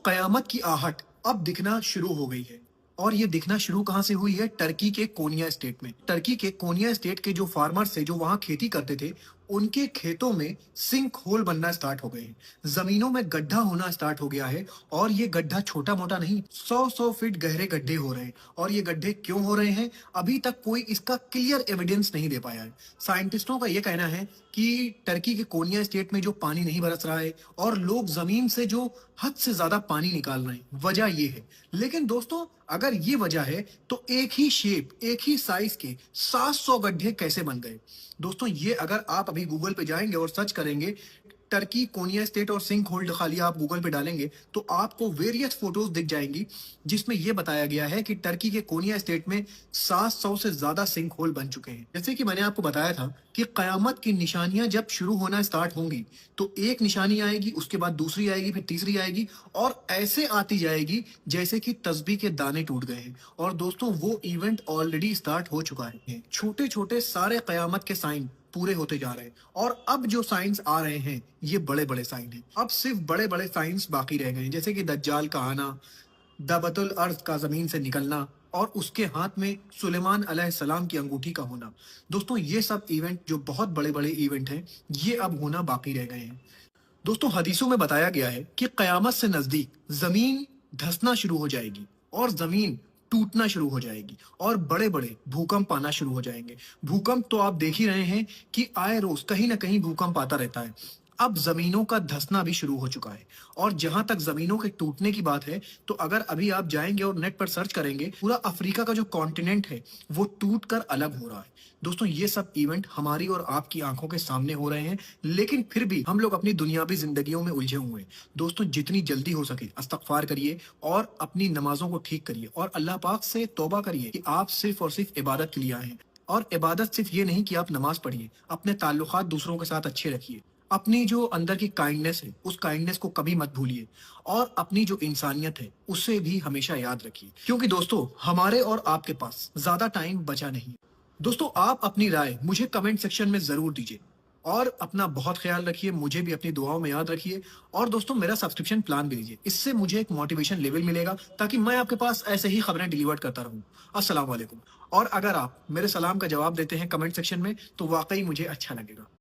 कयामत की आहट अब दिखना शुरू हो गई है। और ये दिखना शुरू कहाँ से हुई है? टर्की के कोनिया स्टेट में। टर्की के कोनिया स्टेट के जो फार्मर्स थे, जो वहां खेती करते थे, उनके खेतों में सिंक होल बनना स्टार्ट हो गए हैं। जमीनों में गड्ढा होना स्टार्ट हो गया है। और ये गड्ढा छोटा मोटा नहीं, 100 फीट गहरे गड्ढे हो रहे हैं। और ये गड्ढे क्यों हो रहे हैं, अभी तक कोई इसका क्लियर एविडेंस नहीं दे पाया है। साइंटिस्टों का ये कहना है कि टर्की के कोनिया स्टेट में जो पानी नहीं बरस रहा है और लोग जमीन से जो हद से ज्यादा पानी निकाल रहे हैं, वजह ये है। लेकिन दोस्तों, अगर ये वजह है तो एक ही शेप, एक ही साइज के 700 गड्ढे कैसे बन गए? दोस्तों, ये अगर आप अभी गूगल पे जाएंगे और सर्च करेंगे, टर्की कोनिया स्टेट और सिंक होल्ड खाली आप गूगल पे डालेंगे तो आपको वेरियस फोटोज दिख जाएंगी, जिसमें यह बताया गया है कि टर्की के कोनिया स्टेट में 700 से ज्यादा सिंक होल बन चुके हैं। जैसे कि मैंने आपको बताया था कि कयामत की निशानियां जब शुरू होना स्टार्ट होंगी तो एक निशानी आएगी, उसके बाद दूसरी आएगी, फिर तीसरी आएगी, और ऐसे आती जाएगी जैसे कि तस्बीह के दाने टूट गए हैं। और दोस्तों, वो इवेंट ऑलरेडी स्टार्ट हो चुका है। छोटे छोटे सारे कयामत के साइन पूरे होते जा रहे हैं। और अब जो साइंस आ रहे हैं, ये बड़े बड़े साइन हैं। अब सिर्फ बड़े बड़े साइंस बाकी रह गए हैं, जैसे कि दज्जाल का आना, दबतुल अर्ज का जमीन से निकलना, और उसके हाथ में सुलेमान अलैहिस्सलाम की अंगूठी का होना। दोस्तों, ये सब इवेंट जो बहुत बड़े बड़े इवेंट हैं, ये अब होना बाकी रह गए हैं। दोस्तों, हदीसों में बताया गया है कि कयामत से नजदीक जमीन धंसना शुरू हो जाएगी और जमीन टूटना शुरू हो जाएगी और बड़े बड़े भूकंप आना शुरू हो जाएंगे। भूकंप तो आप देख ही रहे हैं कि आए रोज कहीं ना कहीं भूकंप आता रहता है। अब जमीनों का धंसना भी शुरू हो चुका है। और जहां तक जमीनों के टूटने की बात है, तो अगर अभी आप जाएंगे और नेट पर सर्च करेंगे, पूरा अफ्रीका का जो कॉन्टिनेंट है वो टूट कर अलग हो रहा है। दोस्तों, ये सब इवेंट हमारी और आपकी आंखों के सामने हो रहे हैं, लेकिन फिर भी हम लोग अपनी दुनियावी जिंदगियों में उलझे हुए हैं। दोस्तों, जितनी जल्दी हो सके इस्तगफार करिए और अपनी नमाजों को ठीक करिए और अल्लाह पाक से तौबा करिए कि आप सिर्फ और सिर्फ इबादत के लिए आए हैं। और इबादत सिर्फ ये नहीं कि आप नमाज पढ़िए, अपने ताल्लुकात दूसरों के साथ अच्छे रखिए। अपनी जो अंदर की काइंडनेस है, उस काइंडनेस को कभी मत भूलिए, और अपनी जो इंसानियत है उसे भी हमेशा याद रखिए, क्योंकि दोस्तों, हमारे और आपके पास ज्यादा टाइम बचा नहीं। दोस्तों, आप अपनी राय मुझे कमेंट सेक्शन में जरूर दीजिए और अपना बहुत ख्याल रखिए। मुझे भी अपनी दुआओं में याद रखिए। और दोस्तों, मेरा सब्सक्रिप्शन प्लान भी लीजिए, इससे मुझे एक मोटिवेशन लेवल मिलेगा ताकि मैं आपके पास ऐसे ही खबरें डिलीवर करता रहूं। अस्सलाम वालेकुम। और अगर आप मेरे सलाम का जवाब देते हैं कमेंट सेक्शन में तो वाकई मुझे अच्छा लगेगा।